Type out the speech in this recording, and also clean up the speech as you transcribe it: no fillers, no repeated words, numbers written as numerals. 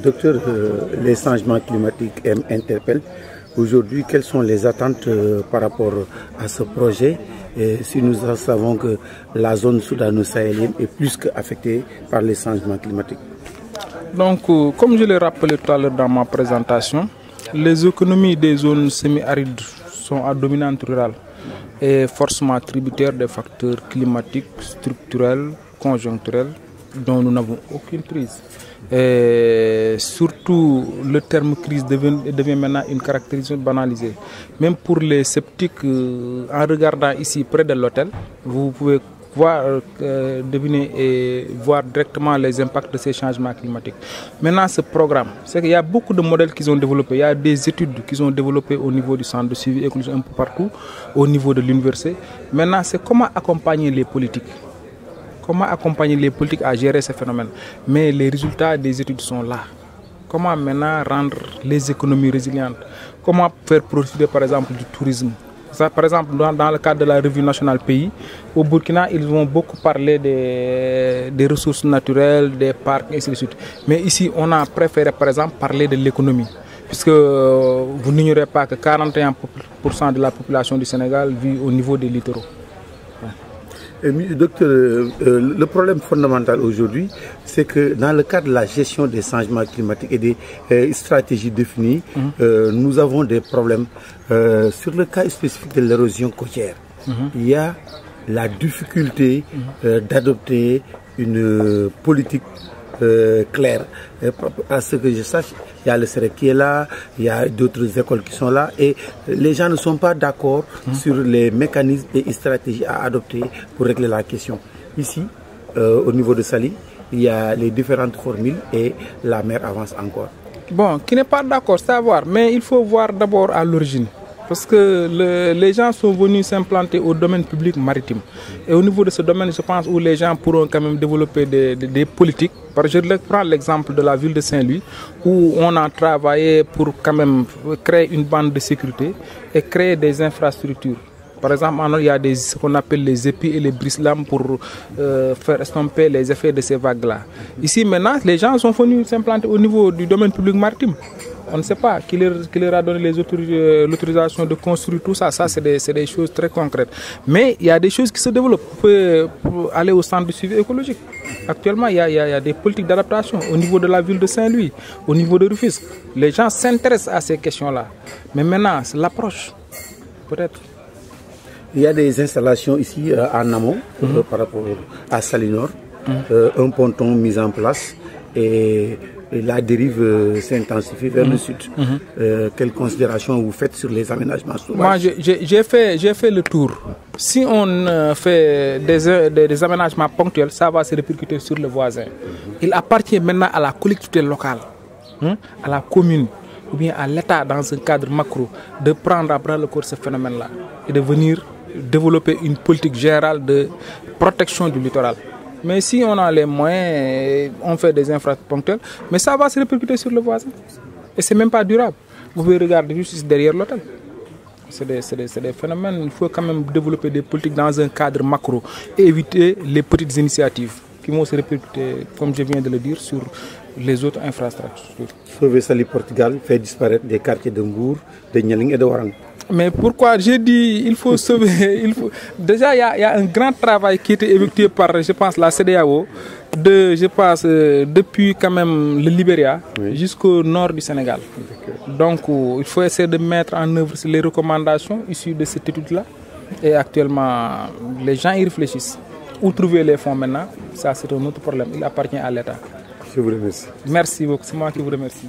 Docteur, les changements climatiques interpellent. Aujourd'hui, quelles sont les attentes par rapport à ce projet? Et si nous savons que la zone soudano-sahélienne est plus qu'affectée par les changements climatiques. Donc, comme je l'ai rappelé tout à l'heure dans ma présentation, les économies des zones semi-arides sont à dominante rurale et forcément tributaires des facteurs climatiques, structurels, conjoncturels, dont nous n'avons aucune prise. Et surtout, le terme crise devient maintenant une caractérisation banalisée. Même pour les sceptiques, en regardant ici près de l'hôtel, vous pouvez deviner et voir directement les impacts de ces changements climatiques. Maintenant, ce programme, c'est qu'il y a beaucoup de modèles qui sont développés. Il y a des études qui sont développées au niveau du centre de suivi écologique un peu partout, au niveau de l'université. Maintenant, c'est comment accompagner les politiques. Comment accompagner les politiques à gérer ces phénomènes. Mais les résultats des études sont là. Comment maintenant rendre les économies résilientes? Comment faire profiter par exemple du tourisme? Ça, par exemple, dans le cadre de la revue nationale pays, au Burkina, ils vont beaucoup parler des ressources naturelles, des parcs, et ainsi de suite. Mais ici, on a préféré par exemple parler de l'économie. Puisque vous n'ignorez pas que 41% de la population du Sénégal vit au niveau des littoraux. Docteur, le problème fondamental aujourd'hui, c'est que dans le cadre de la gestion des changements climatiques et des stratégies définies, nous avons des problèmes. Sur le cas spécifique de l'érosion côtière, il y a la difficulté d'adopter une politique claire. À ce que je sache, il y a le CEREC qui est là, il y a d'autres écoles qui sont là et les gens ne sont pas d'accord sur les mécanismes et stratégies à adopter pour régler la question. Ici, au niveau de Saly, il y a les différentes formules et la mer avance encore. Bon, qui n'est pas d'accord, c'est à voir, mais il faut voir d'abord à l'origine. Parce que les gens sont venus s'implanter au domaine public maritime. Et au niveau de ce domaine, je pense, où les gens pourront quand même développer des politiques. Je prends l'exemple de la ville de Saint-Louis, où on a travaillé pour quand même créer une bande de sécurité et créer des infrastructures. Par exemple, il y a ce qu'on appelle les épis et les brise-lames pour faire estomper les effets de ces vagues-là. Ici, maintenant, les gens sont venus s'implanter au niveau du domaine public maritime. On ne sait pas qui leur a donné l'autorisation de construire tout ça. Ça, c'est des choses très concrètes. Mais il y a des choses qui se développent. Vous pouvez aller au centre de suivi écologique. Actuellement, il y a des politiques d'adaptation au niveau de la ville de Saint-Louis, au niveau de Rufisque. Les gens s'intéressent à ces questions-là. Mais maintenant, c'est l'approche, peut-être. Il y a des installations ici en amont par rapport à Saly Nord, un ponton mis en place et la dérive s'intensifie vers le sud. Quelles considérations vous faites sur les aménagements sauvages? Moi, j'ai fait le tour. Si on fait des aménagements ponctuels, ça va se répercuter sur le voisin. Il appartient maintenant à la collectivité locale, à la commune, ou bien à l'État dans un cadre macro, de prendre à bras le corps ce phénomène-là et de venir développer une politique générale de protection du littoral. Mais si on a les moyens, on fait des infrastructures ponctuelles, mais ça va se répercuter sur le voisin. Et ce n'est même pas durable. Vous pouvez regarder juste derrière l'hôtel. C'est des phénomènes. Il faut quand même développer des politiques dans un cadre macro et éviter les petites initiatives qui vont se répercuter, comme je viens de le dire, sur les autres infrastructures. Sauver Saly Portugal fait disparaître des quartiers de Mbour, de Nialing et de Warang. Mais pourquoi j'ai dit il faut sauver Déjà, il y a un grand travail qui a été effectué par, je pense, la CEDEAO, depuis quand même le Libéria jusqu'au nord du Sénégal. Donc, il faut essayer de mettre en œuvre les recommandations issues de cette étude-là. Et actuellement, les gens y réfléchissent. Où trouver les fonds maintenant, ça c'est un autre problème. Il appartient à l'État. Je vous remercie. Merci beaucoup, c'est moi qui vous remercie.